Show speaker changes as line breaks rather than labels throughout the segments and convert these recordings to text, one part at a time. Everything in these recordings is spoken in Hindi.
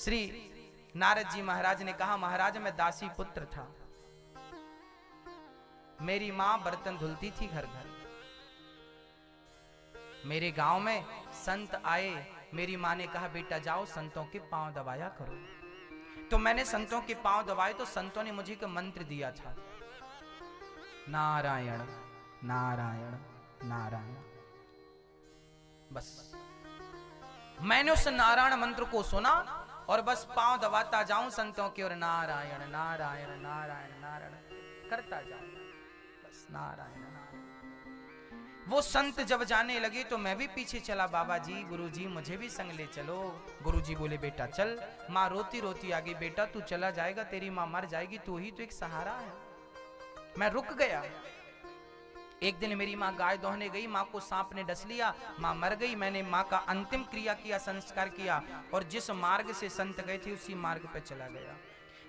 श्री नारद जी महाराज ने कहा, महाराज मैं दासी पुत्र था, मेरी मां बर्तन धुलती थी घर घर। मेरे गांव में संत आए, मेरी मां ने कहा बेटा जाओ संतों के पांव दबाया करो। तो मैंने संतों के पांव दबाए तो संतों ने मुझे एक मंत्र दिया था, नारायण नारायण नारायण। बस मैंने उस नारायण मंत्र को सुना और बस पांव दबाता जाऊं संतों के और नारायण नारायण नारायण नारायण करता जाऊं, बस नारायण नारायण। वो संत जब जाने लगे तो मैं भी पीछे चला, बाबा जी गुरुजी मुझे भी संग ले चलो। गुरुजी बोले बेटा चल। माँ रोती रोती आ गई, बेटा तू चला जाएगा तेरी माँ मर जाएगी, तू ही तो एक सहारा है। मैं रुक गया। एक दिन मेरी माँ गाय दोहने गई, माँ को सांप ने डस लिया, माँ मर गई। मैंने माँ का अंतिम क्रिया किया, संस्कार किया और जिस मार्ग से संत गए थे उसी मार्ग पे चला गया।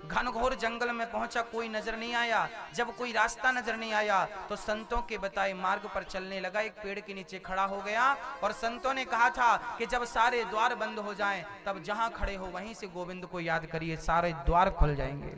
घनघोर जंगल में पहुंचा, कोई नजर नहीं आया। जब कोई रास्ता नजर नहीं आया तो संतों के बताए मार्ग पर चलने लगा। एक पेड़ के नीचे खड़ा हो गया और संतों ने कहा था कि जब सारे द्वार बंद हो जाएं तब जहां खड़े हो वहीं से गोविंद को याद करिए, सारे द्वार खुल जाएंगे।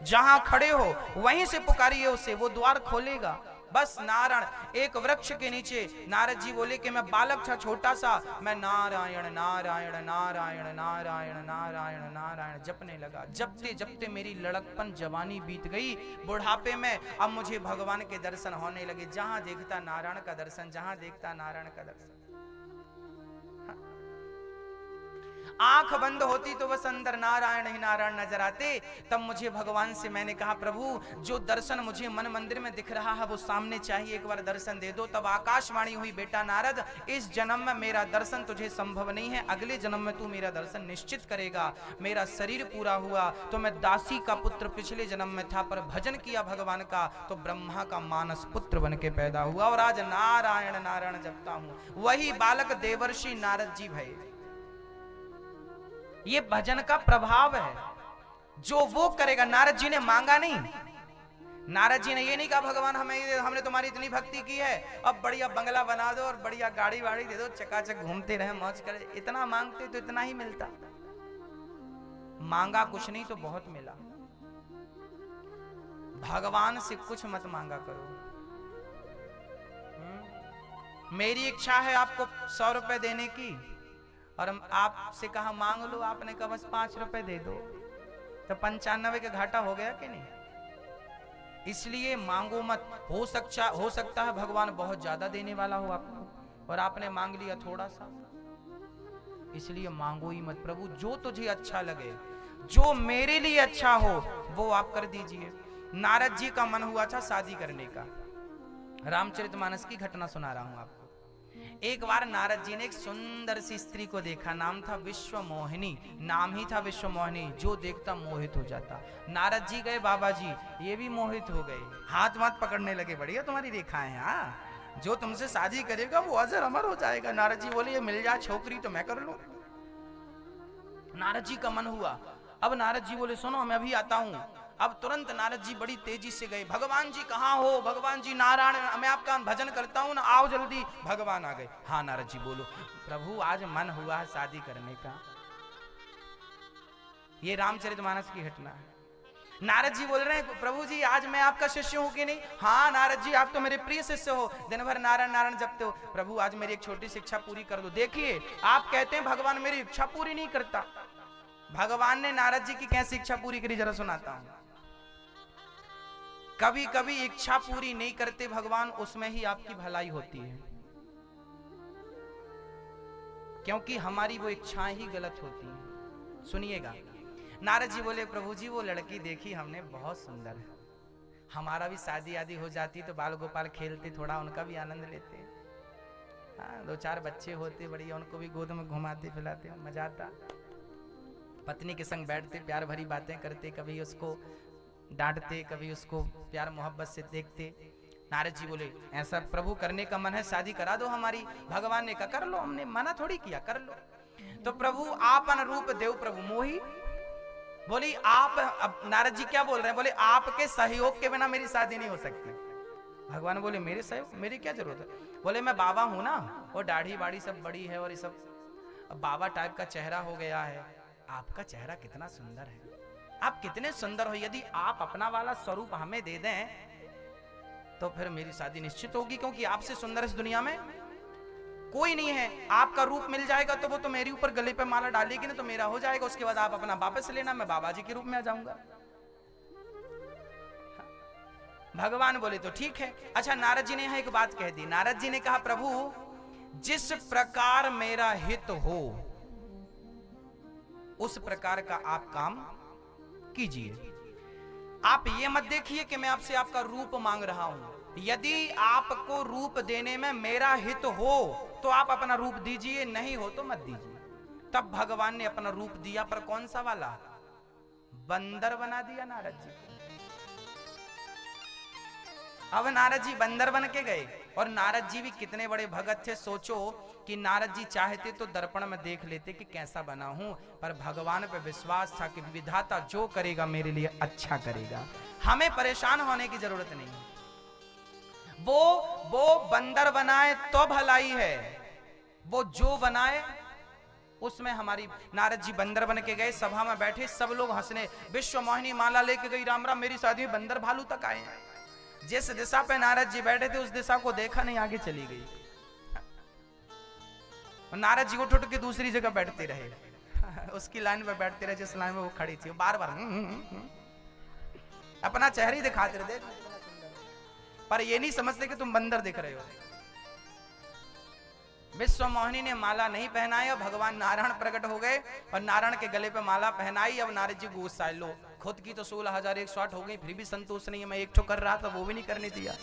जहां खड़े हो वहीं से पुकारिए उसे, वो द्वार खोलेगा। बस नारायण। एक वृक्ष के नीचे नारद जी बोले कि मैं बालक था छोटा सा, मैं नारायण नारायण नारायण नारायण नारायण नारायण जपने लगा। जपते जपते मेरी लड़कपन जवानी बीत गई। बुढ़ापे में अब मुझे भगवान के दर्शन होने लगे। जहां देखता नारायण का दर्शन, जहां देखता नारायण का दर्शन। आंख बंद होती तो बस अंदर नारायण ही नारायण नजर आते। तब मुझे भगवान से मैंने कहा प्रभु जो दर्शन मुझे मन मंदिर में दिख रहा है वो सामने चाहिए, एक बार दर्शन दे दो। तब आकाशवाणी हुई, बेटा नारद इस जन्म में मेरा दर्शन तुझे संभव नहीं है, अगले जन्म में तू मेरा दर्शन निश्चित करेगा। मेरा शरीर पूरा हुआ तो मैं दासी का पुत्र पिछले जन्म में था, पर भजन किया भगवान का तो ब्रह्मा का मानस पुत्र बन के पैदा हुआ और आज नारायण नारायण जपता हूं। वही बालक देवर्षि नारद जी भये। ये भजन का प्रभाव है, जो वो करेगा। नारद जी ने मांगा नहीं, नारद जी ने ये नहीं कहा भगवान हमने तुम्हारी इतनी भक्ति की है अब बढ़िया बंगला बना दो और बढ़िया गाड़ी वाड़ी दे दो, चकाचक घूमते रहे मौज करे। इतना मांगते तो इतना ही मिलता। मांगा कुछ नहीं तो बहुत मिला। भगवान से कुछ मत मांगा करो। मेरी इच्छा है आपको 100 रुपए देने की और आपसे कहा मांग लो, आपने कहा बस 5 रुपए दे दो, तो 95 का घाटा हो गया कि नहीं? इसलिए मांगो मत। हो सकता है भगवान बहुत ज्यादा देने वाला हो आपको और आपने मांग लिया थोड़ा सा, इसलिए मांगो ही मत। प्रभु जो तुझे अच्छा लगे, जो मेरे लिए अच्छा हो वो आप कर दीजिए। नारद जी का मन हुआ था शादी करने का। रामचरितमानस की घटना सुना रहा हूं आपको। एक बार नारद जी ने एक सुंदर सी स्त्री को देखा, नाम था विश्वमोहिनी। नाम ही था विश्वमोहिनी, जो देखता मोहित हो जाता। नारद जी गए, बाबा जी ये भी मोहित हो गए, हाथ वाथ पकड़ने लगे, बढ़िया तुम्हारी रेखाएं, हाँ जो तुमसे शादी करेगा वो अजर अमर हो जाएगा। नारद जी बोले ये मिल जाए छोकरी तो मैं कर लूं। नारद जी का मन हुआ। अब नारद जी बोले सुनो मैं अभी आता हूं। अब तुरंत नारद जी बड़ी तेजी से गए। भगवान जी कहाँ हो? भगवान जी नारायण मैं आपका भजन करता हूँ ना, आओ जल्दी। भगवान आ गए। हाँ नारद जी बोलो। प्रभु आज मन हुआ है शादी करने का। ये रामचरितमानस की घटना है। नारद जी बोल रहे हैं प्रभु जी आज मैं आपका शिष्य हूं कि नहीं? हाँ नारद जी आप तो मेरे प्रिय शिष्य हो, दिन भर नारायण नारायण जपते हो। प्रभु आज मेरी एक छोटी सी इच्छा पूरी कर दो। देखिए आप कहते हैं भगवान मेरी इच्छा पूरी नहीं करता। भगवान ने नारद जी की कैसी इच्छा पूरी करी जरा सुनाता हूं। कभी कभी इच्छा पूरी नहीं करते भगवान, उसमें ही आपकी भलाई होती है, क्योंकि हमारी वो इच्छाएं ही गलत होती हैं। सुनिएगा। नारद जी बोले प्रभु जी वो लड़की देखी हमने बहुत सुंदर है, हमारा भी शादी आदि हो जाती तो बाल गोपाल खेलते, थोड़ा उनका भी आनंद लेते। हाँ 2-4 बच्चे होते बढ़िया, उनको भी गोद में घुमाते फिलाते, मजा आता। पत्नी के संग बैठते, प्यार भरी बातें करते, कभी उसको डांटते, कभी उसको प्यार मोहब्बत से देखते। नारद जी बोले ऐसा प्रभु करने का मन है, शादी करा दो हमारी। भगवान ने कहा कर लो, हमने मना थोड़ी किया, कर लो। तो प्रभु आप अनुरूप देव प्रभु मोही। बोली आप, अब नारद जी क्या बोल रहे हैं? बोले आपके सहयोग के बिना मेरी शादी नहीं हो सकती। भगवान बोले मेरे सहयोग, मेरी क्या जरूरत है? बोले मैं बाबा हूं ना, वो दाढ़ी बाड़ी सब बड़ी है और ये सब। बाबा टाइप का चेहरा हो गया है। आपका चेहरा कितना सुंदर है, आप कितने सुंदर हो, यदि आप अपना वाला स्वरूप हमें दे दें तो फिर मेरी शादी निश्चित होगी, क्योंकि आपसे सुंदर इस दुनिया में कोई नहीं है। आपका रूप मिल जाएगा तो वो तो मेरे ऊपर गले पे माला डालेगी ना, तो मेरा हो जाएगा। उसके बाद आप अपना वापस लेना, मैं बाबा जी के रूप में आ जाऊंगा। भगवान बोले तो ठीक है। अच्छा, नारद जी ने यहां एक बात कह दी। नारद जी ने कहा, प्रभु जिस प्रकार मेरा हित हो उस प्रकार का आप काम कीजिए। आप ये मत देखिए कि मैं आपसे आपका रूप मांग रहा हूं। यदि आपको रूप देने में मेरा हित हो तो आप अपना रूप दीजिए, नहीं हो तो मत दीजिए। तब भगवान ने अपना रूप दिया, पर कौन सा वाला? बंदर बना दिया नारद जी। अब नारद जी बंदर बन के गए, और नारद जी भी कितने बड़े भगत थे। सोचो कि नारद जी चाहते तो दर्पण में देख लेते कि कैसा बना हूं, पर भगवान पे विश्वास था कि विधाता जो करेगा मेरे लिए अच्छा करेगा, हमें परेशान होने की जरूरत नहीं। वो बंदर बनाए तो भलाई है, वो जो बनाए उसमें हमारी। नारद जी बंदर बन के गए, सभा में बैठे, सब लोग हंसने। विश्व मोहिनी माला लेके गई, राम राम, मेरी शादी में बंदर भालू तक आए हैं। जिस दिशा पे नारद जी बैठे थे उस दिशा को देखा नहीं, आगे चली गई। नारद जी उठ के दूसरी जगह बैठते रहे, उसकी लाइन पे बैठते रहे जिस लाइन में वो खड़ी थी। बार बार अपना चेहरा ही दिखाते रहे, पर ये नहीं समझते कि तुम बंदर दिख रहे हो। विश्व मोहिनी ने माला नहीं पहनाया, भगवान नारायण प्रकट हो गए और नारायण के गले पे माला पहनाई। अब नारद जी गुस्सा, लो खुद की तो 16,108 हो गई, फिर भी संतोष नहीं है। मैं एक ठो कर रहा था वो भी नहीं करने दिया।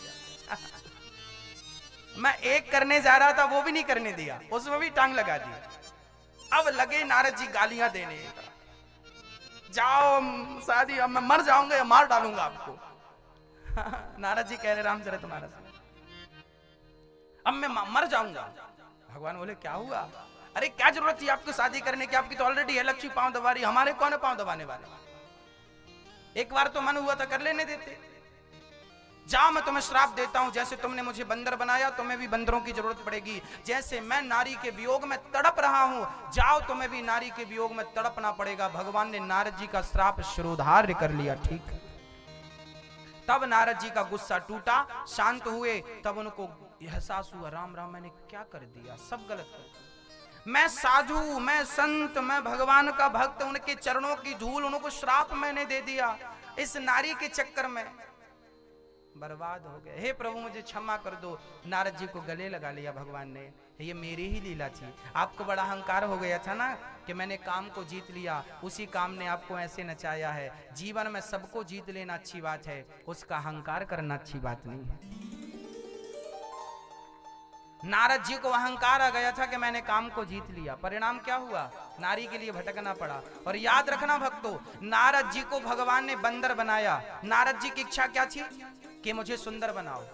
मैं एक करने जा रहा था वो भी नहीं करने दिया, उसमें भी टांग लगा दी। अब लगे नारद जी गालियां देने, जाओ शादी, अब मैं मर जाऊंगा या मार डालूंगा आपको। नारद जी कह रहे, रामचरितमानस, अब मैं मर जाऊंगा। भगवान बोले, क्या हुआ? अरे क्या जरूरत थी आपको शादी करने की, आपकी तो ऑलरेडी है लक्ष्मी पांव दबा रही, हमारे कौन है पांव दबाने वाले? एक बार तो मन हुआ था कर लेने देते। जाओ मैं तुम्हें श्राप देता हूं, जैसे तुमने मुझे बंदर बनाया तुम्हें भी बंदरों की जरूरत पड़ेगी। जैसे मैं नारी के वियोग में तड़प रहा हूं, जाओ तुम्हें भी नारी के वियोग में तड़पना पड़ेगा। भगवान ने नारद जी का श्राप शिरोधार्य कर लिया। ठीक, तब नारद जी का गुस्सा टूटा, शांत हुए। तब उनको एहसास हुआ, राम राम, मैंने क्या कर दिया, सब गलत कर दिया। मैं साधु, मैं संत, मैं भगवान का भक्त, उनके चरणों की धूल, उनको श्राप मैंने दे दिया। इस नारी के चक्कर में बर्बाद हो गए। हे प्रभु मुझे क्षमा कर दो। नारद जी को गले लगा लिया भगवान ने, ये मेरी ही लीला थी। आपको बड़ा अहंकार हो गया था ना कि मैंने काम को जीत लिया, उसी काम ने आपको ऐसे नचाया है। जीवन में सबको जीत लेना अच्छी बात है, उसका अहंकार करना अच्छी बात नहीं है। नारद जी को अहंकार आ गया था कि मैंने काम को जीत लिया, परिणाम क्या हुआ? नारी के लिए भटकना पड़ा। और याद रखना भक्तों, नारद जी को भगवान ने बंदर बनाया। नारद जी की इच्छा क्या थी? कि मुझे सुंदर बनाओ।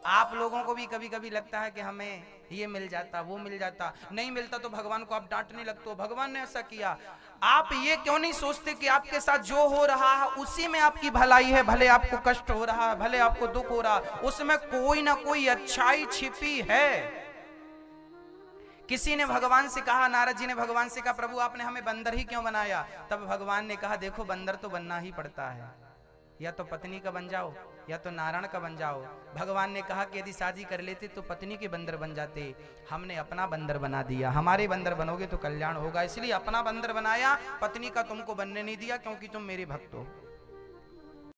आप लोगों को भी कभी कभी लगता है कि हमें ये मिल जाता, वो मिल जाता, नहीं मिलता तो भगवान को आप डांटने लगते हो, भगवान ने ऐसा किया। आप ये क्यों नहीं सोचते कि आपके साथ जो हो रहा है उसी में आपकी भलाई है? भले आपको कष्ट हो रहा है, भले आपको दुख हो रहा, उसमें कोई ना कोई अच्छाई छिपी है। किसी ने भगवान से कहा, नारद जी ने भगवान से कहा, प्रभु आपने हमें बंदर ही क्यों बनाया? तब भगवान ने कहा, देखो बंदर तो बनना ही पड़ता है, या तो पत्नी का बन जाओ या तो नारायण का बन जाओ। भगवान ने कहा कि यदि शादी कर लेते तो पत्नी के बंदर बन जाते, हमने अपना बंदर बना दिया। हमारे बंदर बनोगे तो कल्याण होगा, इसलिए अपना बंदर बनाया, पत्नी का तुमको बनने नहीं दिया, क्योंकि तुम मेरे भक्त हो।